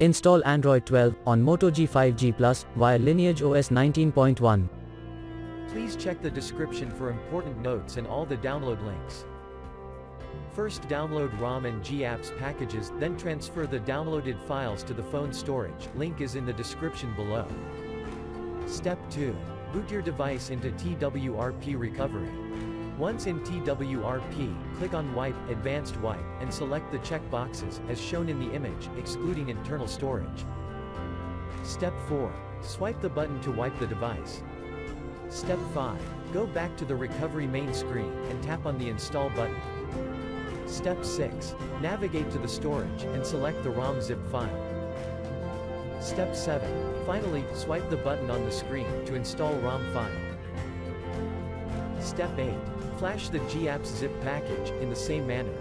Install Android 12 on Moto G5G Plus via LineageOS 19.1. Please check the description for important notes and all the download links. First, download ROM and GApps packages, then transfer the downloaded files to the phone storage. Link is in the description below. Step 2. Boot your device into TWRP recovery. Once in TWRP, click on Wipe, Advanced Wipe, and select the check boxes, as shown in the image, excluding internal storage. Step 4. Swipe the button to wipe the device. Step 5. Go back to the recovery main screen, and tap on the Install button. Step 6. Navigate to the storage, and select the ROM ZIP file. Step 7. Finally, swipe the button on the screen, to install ROM file. Step 8. Flash the GApps zip package, in the same manner.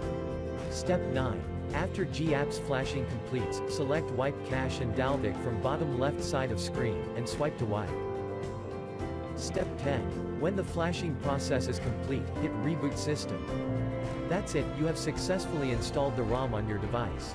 Step 9. After GApps flashing completes, select Wipe Cache and dalvik from bottom left side of screen, and swipe to wipe. Step 10. When the flashing process is complete, hit Reboot System. That's it, you have successfully installed the ROM on your device.